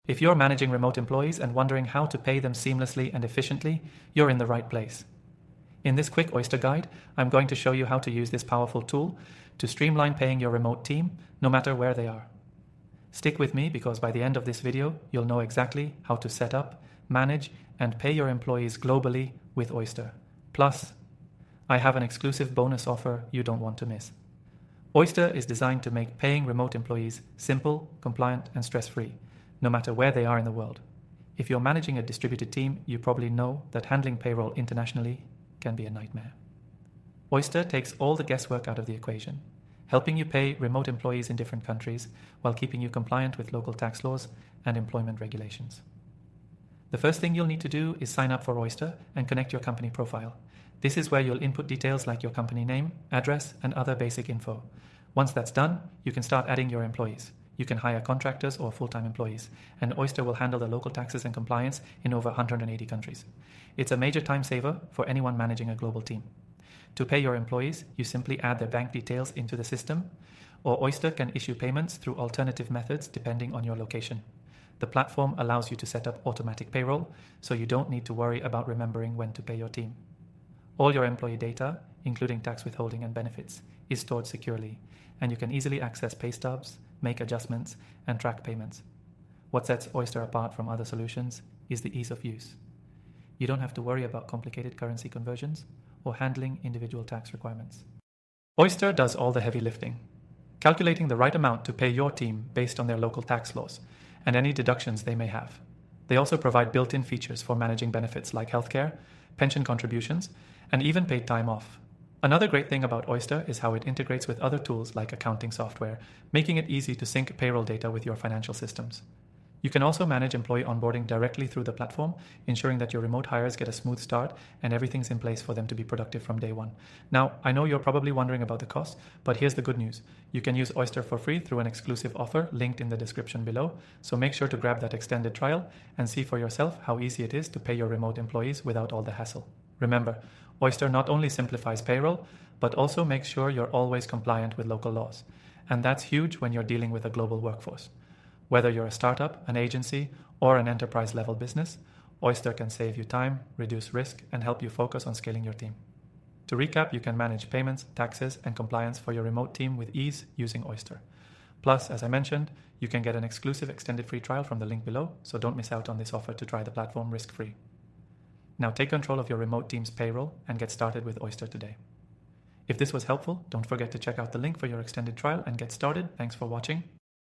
If you're managing remote employees and wondering how to pay them seamlessly and efficiently, you're in the right place. In this quick Oyster guide, I'm going to show you how to use this powerful tool to streamline paying your remote team, no matter where they are. Stick with me because by the end of this video, you'll know exactly how to set up, manage, and pay your employees globally with Oyster. Plus, I have an exclusive bonus offer you don't want to miss. Oyster is designed to make paying remote employees simple, compliant, and stress-free, no matter where they are in the world. If you're managing a distributed team, you probably know that handling payroll internationally can be a nightmare. Oyster takes all the guesswork out of the equation, helping you pay remote employees in different countries while keeping you compliant with local tax laws and employment regulations. The first thing you'll need to do is sign up for Oyster and connect your company profile. This is where you'll input details like your company name, address, and other basic info. Once that's done, you can start adding your employees. You can hire contractors or full-time employees, and Oyster will handle the local taxes and compliance in over 180 countries. It's a major time saver for anyone managing a global team. To pay your employees, you simply add their bank details into the system, or Oyster can issue payments through alternative methods depending on your location. The platform allows you to set up automatic payroll, so you don't need to worry about remembering when to pay your team. All your employee data, including tax withholding and benefits, is stored securely, and you can easily access pay stubs, make adjustments, and track payments. What sets Oyster apart from other solutions is the ease of use. You don't have to worry about complicated currency conversions or handling individual tax requirements. Oyster does all the heavy lifting, calculating the right amount to pay your team based on their local tax laws and any deductions they may have. They also provide built-in features for managing benefits like healthcare, pension contributions, and even paid time off. Another great thing about Oyster is how it integrates with other tools like accounting software, making it easy to sync payroll data with your financial systems. You can also manage employee onboarding directly through the platform, ensuring that your remote hires get a smooth start and everything's in place for them to be productive from day one. Now, I know you're probably wondering about the cost, but here's the good news. You can use Oyster for free through an exclusive offer linked in the description below, so make sure to grab that extended trial and see for yourself how easy it is to pay your remote employees without all the hassle. Remember, Oyster not only simplifies payroll, but also makes sure you're always compliant with local laws. And that's huge when you're dealing with a global workforce. Whether you're a startup, an agency, or an enterprise-level business, Oyster can save you time, reduce risk, and help you focus on scaling your team. To recap, you can manage payments, taxes, and compliance for your remote team with ease using Oyster. Plus, as I mentioned, you can get an exclusive extended free trial from the link below, so don't miss out on this offer to try the platform risk-free. Now take control of your remote team's payroll and get started with Oyster today. If this was helpful, don't forget to check out the link for your extended trial and get started. Thanks for watching.